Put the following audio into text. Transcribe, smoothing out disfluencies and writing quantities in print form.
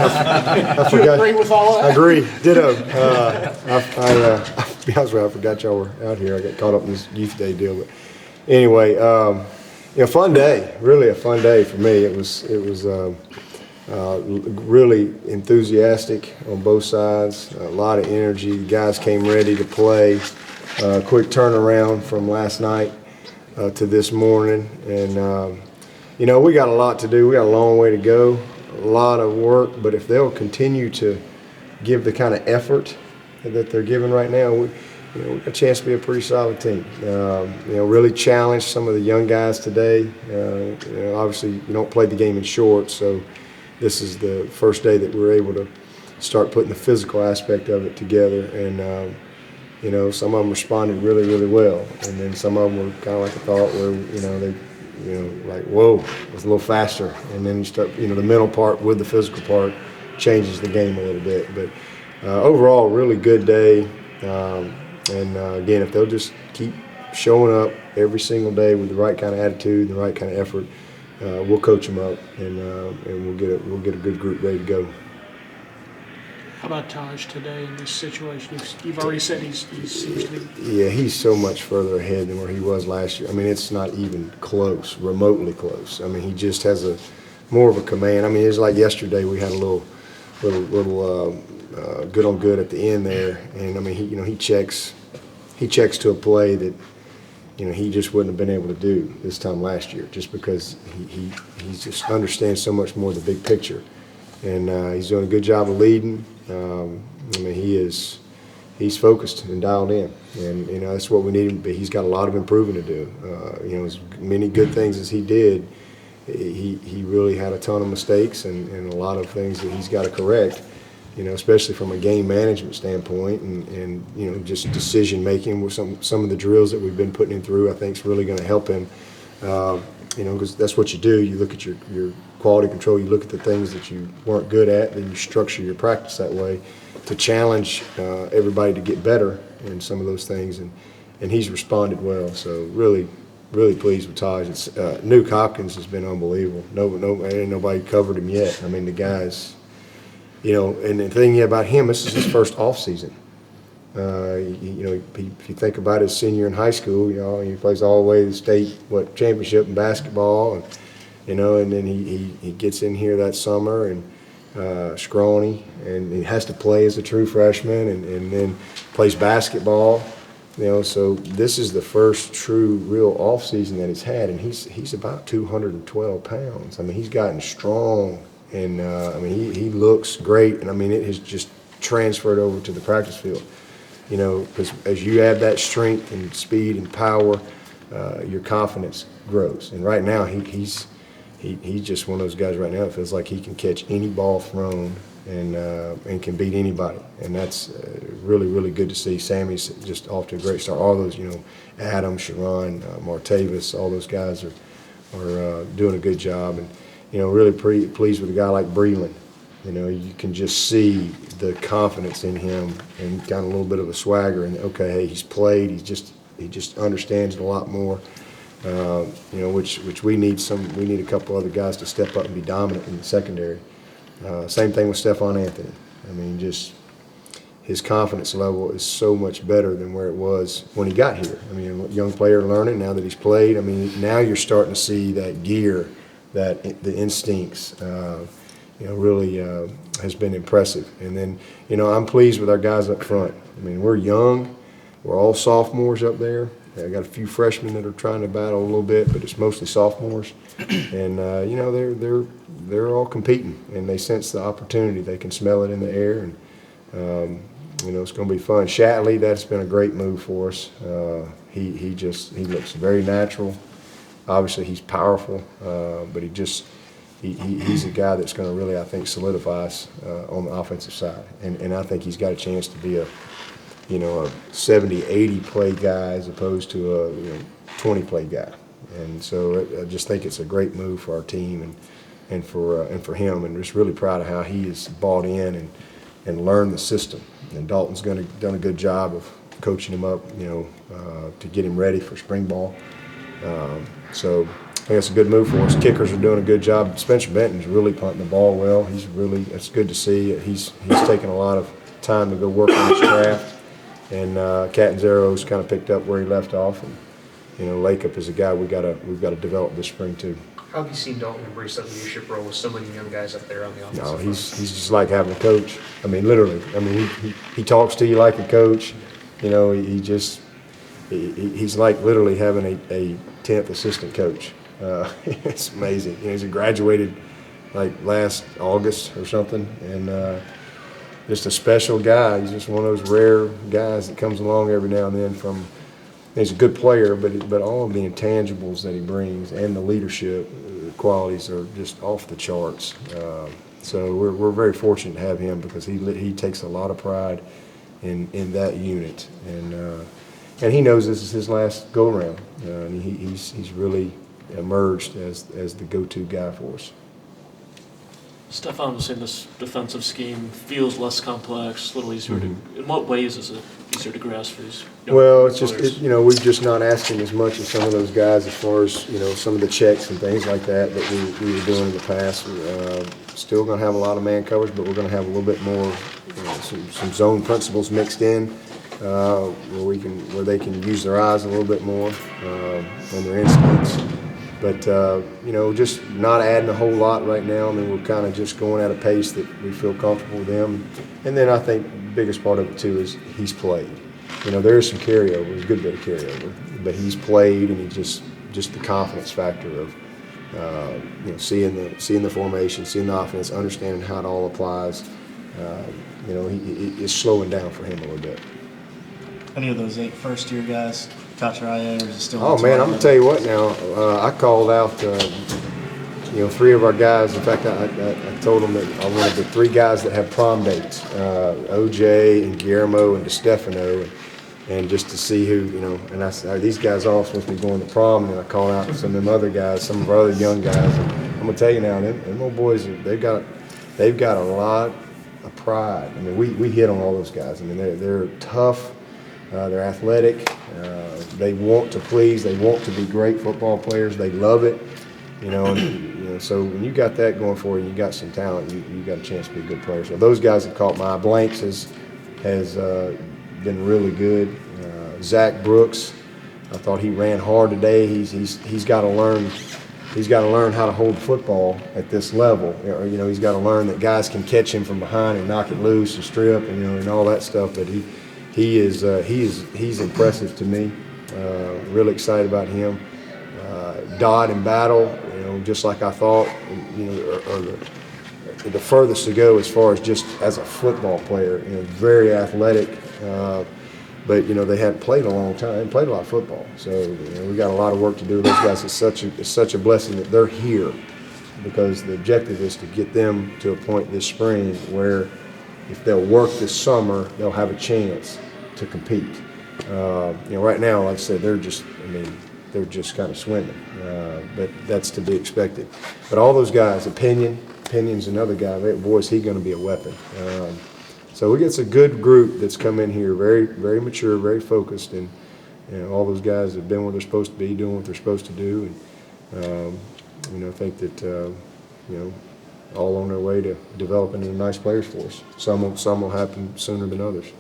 I Do you agree with all of that? I agree. Ditto. I'll be honest with you, I forgot y'all were out here. I got caught up in this youth day deal. But anyway, fun day. Really a fun day for me. It was really enthusiastic on both sides. A lot of energy. The guys came ready to play. Quick turnaround from last night to this morning, and we got a lot to do. We got a long way to go. A lot of work, but if they'll continue to give the kind of effort that they're giving right now, we got a chance to be a pretty solid team. Really challenge some of the young guys today. Obviously, you don't play the game in shorts, so this is the first day that we're able to start putting the physical aspect of it together. And some of them responded really, really well, and then some of them were kind of like a thought where they. Like, whoa, it's a little faster. And then you start, the mental part with the physical part changes the game a little bit. But overall, really good day. Again, if they'll just keep showing up every single day with the right kind of attitude, the right kind of effort, we'll coach them up, and we'll get a good group ready to go. How about Taj today in this situation? You've already said he seems to be. Yeah, he's so much further ahead than where he was last year. I mean, it's not even close, remotely close. I mean, he just has more of a command. I mean, it's like yesterday we had a little good on good at the end there, and I mean, he checks to a play that he just wouldn't have been able to do this time last year, just because he just understands so much more the big picture, and he's doing a good job of leading. I mean, he's focused and dialed in, and that's what we need him to be. He's got a lot of improving to do. As many good things as he did, he really had a ton of mistakes and a lot of things that he's got to correct. Especially from a game management standpoint, and just decision making with some of the drills that we've been putting him through. I think is really going to help him. Because that's what you do. You look at your quality control. You look at the things that you weren't good at, then you structure your practice that way to challenge everybody to get better in some of those things. And he's responded well. So really, really pleased with Taj. Nuke Hopkins has been unbelievable. Ain't nobody covered him yet. I mean, the guy's, and the thing about him, this is his first off season. If you think about his senior in high school, he plays all the way to the state championship in basketball, and then he gets in here that summer and scrawny, and he has to play as a true freshman, and then plays basketball. So this is the first true real off season that he's had, and he's about 212 pounds. I mean, he's gotten strong, and he looks great, and I mean, it has just transferred over to the practice field. Because as you add that strength and speed and power, your confidence grows. And right now, he's just one of those guys right now that feels like he can catch any ball thrown and can beat anybody. And that's really, really good to see. Sammy's just off to a great start. All those, Adam, Sharon, Martavis, all those guys are doing a good job. And, really pretty pleased with a guy like Breland. You can just see the confidence in him and got a little bit of a swagger. And okay, hey, he's played. He just understands it a lot more. Which we need We need a couple other guys to step up and be dominant in the secondary. Same thing with Stephon Anthony. I mean, just his confidence level is so much better than where it was when he got here. I mean, a young player learning now that he's played. I mean, now you're starting to see that gear, the instincts. Really has been impressive. And then, I'm pleased with our guys up front. I mean, we're young. We're all sophomores up there. I got a few freshmen that are trying to battle a little bit, but it's mostly sophomores. And, they're all competing, and they sense the opportunity. They can smell it in the air, and, it's going to be fun. Shatley, that's been a great move for us. He looks very natural. Obviously, he's powerful, but he's a guy that's going to really, I think, solidify us on the offensive side. And I think he's got a chance to be a 70, 80 play guy as opposed to a 20 play guy. And so I just think it's a great move for our team and for him. And just really proud of how he has bought in and learned the system. And Dalton's done a good job of coaching him up, to get him ready for spring ball. So think that's a good move for us. Kickers are doing a good job. Spencer Benton's really punting the ball well. It's good to see. He's taken a lot of time to go work on his craft. And Catanzaro's kind of picked up where he left off. And, Lacob is a guy we've got to develop this spring too. How have you seen Dalton embrace that leadership role with so many young guys up there on the offensive front? He's just like having a coach. I mean, literally. I mean, he talks to you like a coach. He's like literally having a 10th assistant coach. It's amazing. He's graduated like last August or something, and just a special guy. He's just one of those rare guys that comes along every now and then. He's a good player, but all of the intangibles that he brings and the leadership qualities are just off the charts. So we're very fortunate to have him because he takes a lot of pride in that unit, and he knows this is his last go around. And he's really emerged as the go-to guy for us. Stefan was saying this defensive scheme feels less complex, a little easier to. In what ways is it easier to grasp for these? Well, it's just we're just not asking as much as some of those guys as far as some of the checks and things like that we were doing in the past. Still going to have a lot of man coverage, but we're going to have a little bit more some zone principles mixed in where they can use their eyes a little bit more and their instincts. But, just not adding a whole lot right now. I mean, we're kind of just going at a pace that we feel comfortable with them. And then I think the biggest part of it, too, is he's played. There is some carryover. There's a good bit of carryover. But he's played, and he just the confidence factor of, seeing the formation, seeing the offense, understanding how it all applies. It's slowing down for him a little bit. Any of those 8 first-year guys caught your eye, or is it still? Oh man, I'm gonna tell you what now. I called out, 3 of our guys. In fact, I told them that I wanted the 3 guys that have prom dates: OJ and Guillermo and DeStefano, and just to see who, And I said, these guys all supposed to be going to prom. And I called out some of them other guys, some of our other young guys. And I'm gonna tell you now, them old boys, they've got a lot of pride. I mean, we hit on all those guys. I mean, they're tough. They're athletic. They want to please. They want to be great football players. They love it. So when you got that going for you, you got some talent. You got a chance to be a good player. So those guys have caught my eye. Blanks has been really good. Zach Brooks, I thought he ran hard today. He's got to learn. He's got to learn how to hold the football at this level. He's got to learn that guys can catch him from behind and knock it loose and strip and all that stuff. But he's impressive to me. Really excited about him. Dodd in battle, just like I thought, or the furthest to go as far as just as a football player. Very athletic, but they hadn't played a long time. They hadn't played a lot of football, so we got a lot of work to do with those guys. It's such a blessing that they're here, because the objective is to get them to a point this spring where, if they'll work this summer, they'll have a chance to compete. Right now, like I said, they're just kind of swimming, but that's to be expected. But all those guys, Opinion's another guy. Boy, is he going to be a weapon. So we get a good group that's come in here, very, very mature, very focused, and all those guys have been where they're supposed to be, doing what they're supposed to do, and I think that all on their way to developing into nice players for us. Some will happen sooner than others.